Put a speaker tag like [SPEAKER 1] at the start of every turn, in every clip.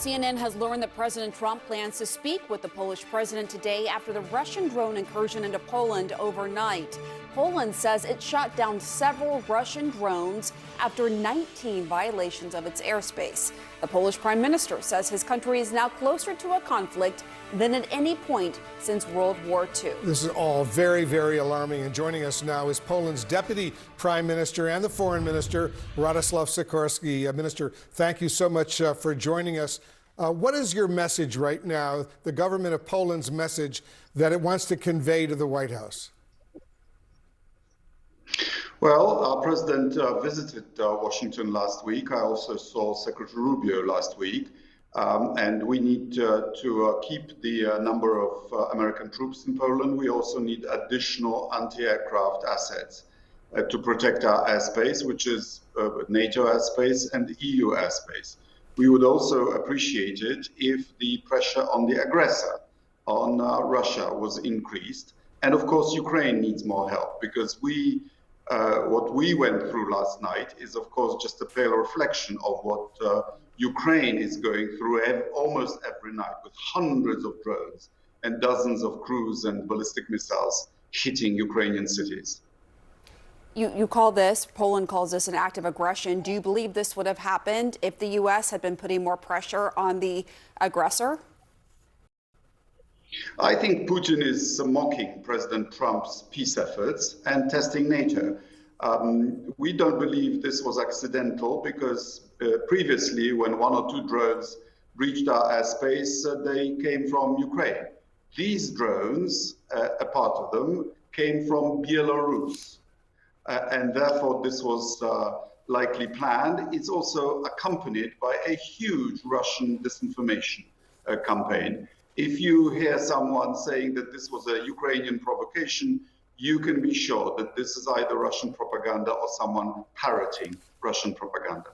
[SPEAKER 1] CNN has learned that President Trump plans to speak with the Polish president today after the Russian drone incursion into Poland overnight. Poland says it shot down several Russian drones after 19 violations of its airspace. The Polish prime minister says his country is now closer to a conflict than at any point since World War II.
[SPEAKER 2] This is all very, very alarming. And joining us now is Poland's deputy prime minister and the foreign minister, Radosław Sikorski. Minister, thank you so much for joining us. What is your message right now, the government of Poland's message that it wants to convey to the White House?
[SPEAKER 3] Well, our president visited Washington last week. I also saw Secretary Rubio last week. And we need to keep the number of American troops in Poland. We also need additional anti-aircraft assets to protect our airspace, which is NATO airspace and EU airspace. We would also appreciate it if the pressure on the aggressor, on Russia, was increased. And of course, Ukraine needs more help, because what we went through last night is, of course, just a pale reflection of what Ukraine is going through almost every night, with hundreds of drones and dozens of cruise and ballistic missiles hitting Ukrainian cities.
[SPEAKER 1] Poland calls this an act of aggression. Do you believe this would have happened if the U.S. had been putting more pressure on the aggressor?
[SPEAKER 3] I think Putin is mocking President Trump's peace efforts and testing NATO. We don't believe this was accidental, because previously, when one or two drones reached our airspace, they came from Ukraine. These drones, a part of them, came from Belarus. And therefore, this was likely planned. It's also accompanied by a huge Russian disinformation campaign. If you hear someone saying that this was a Ukrainian provocation, you can be sure that this is either Russian propaganda or someone parroting Russian propaganda.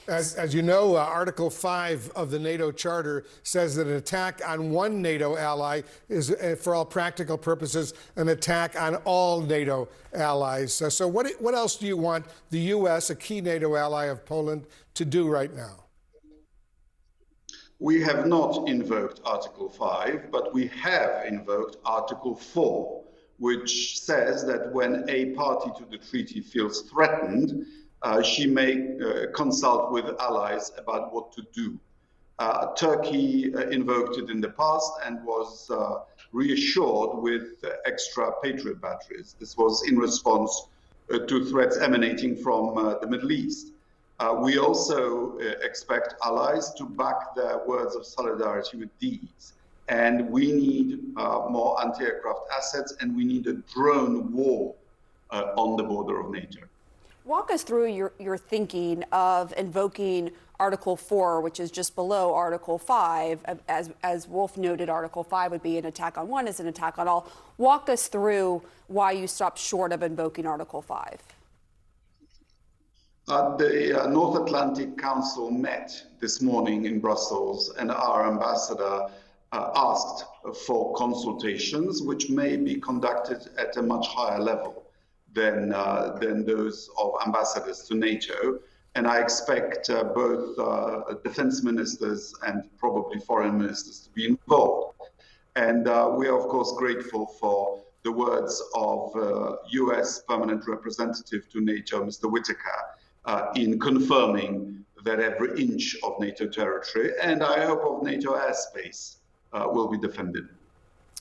[SPEAKER 2] As you know, Article 5 of the NATO Charter says that an attack on one NATO ally is, for all practical purposes, an attack on all NATO allies. So what else do you want the U.S., a key NATO ally of Poland, to do right now?
[SPEAKER 3] We have not invoked Article 5, but we have invoked Article 4, which says that when a party to the treaty feels threatened, she may consult with allies about what to do. Turkey invoked it in the past and was reassured with extra Patriot batteries. This was in response to threats emanating from the Middle East. We also expect allies to back their words of solidarity with deeds. And we need more anti-aircraft assets, and we need a drone wall on the border of NATO.
[SPEAKER 1] Walk us through your thinking of invoking Article 4, which is just below Article 5. As Wolf noted, Article 5 would be an attack on one, is an attack on all. Walk us through why you stopped short of invoking Article 5.
[SPEAKER 3] The North Atlantic Council met this morning in Brussels, and our ambassador asked for consultations, which may be conducted at a much higher level than those of ambassadors to NATO. And I expect both defense ministers and probably foreign ministers to be involved. And we are, of course, grateful for the words of US Permanent Representative to NATO, Mr. Whitaker, in confirming that every inch of NATO territory, and I hope of NATO airspace, will be defended.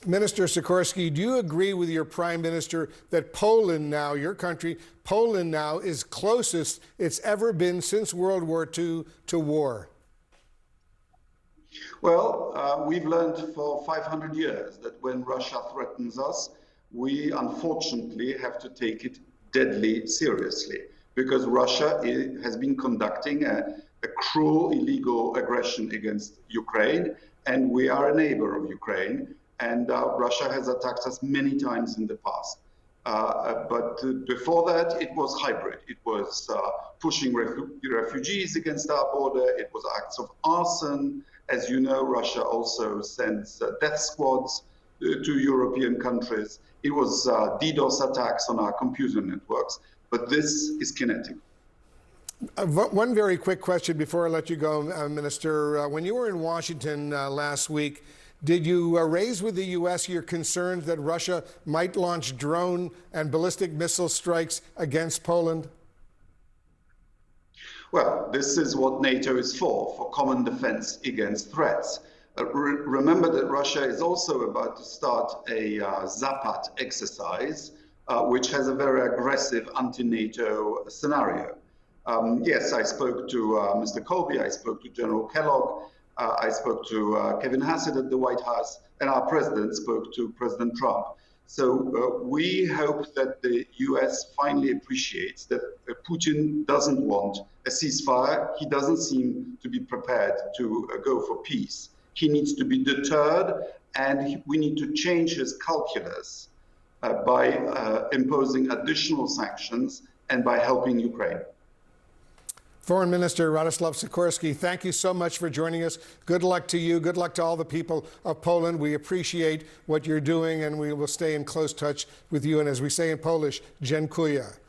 [SPEAKER 2] Minister Sikorski, do you agree with your prime minister that Poland now, your country, Poland now is closest it's ever been since World War II to war?
[SPEAKER 3] Well, we've learned for 500 years that when Russia threatens us, we unfortunately have to take it deadly seriously, because Russia has been conducting a cruel, illegal aggression against Ukraine, and we are a neighbor of Ukraine. And Russia has attacked us many times in the past. But before that, it was hybrid. It was pushing refugees against our border. It was acts of arson. As you know, Russia also sends death squads to European countries. It was DDoS attacks on our computer networks. But this is kinetic.
[SPEAKER 2] One very quick question before I let you go, Minister. When you were in Washington last week, did you raise with the U.S. your concerns that Russia might launch drone and ballistic missile strikes against Poland?
[SPEAKER 3] Well, this is what NATO is for common defense against threats. Remember that Russia is also about to start a Zapad exercise, which has a very aggressive anti-NATO scenario. Yes, I spoke to Mr. Colby, I spoke to General Kellogg, I spoke to Kevin Hassett at the White House, and our president spoke to President Trump. So we hope that the US finally appreciates that Putin doesn't want a ceasefire. He doesn't seem to be prepared to go for peace. He needs to be deterred, and we need to change his calculus by imposing additional sanctions and by helping Ukraine.
[SPEAKER 2] Foreign Minister Radoslaw Sikorski, thank you so much for joining us. Good luck to you. Good luck to all the people of Poland. We appreciate what you're doing, and we will stay in close touch with you. And as we say in Polish, dziękuję.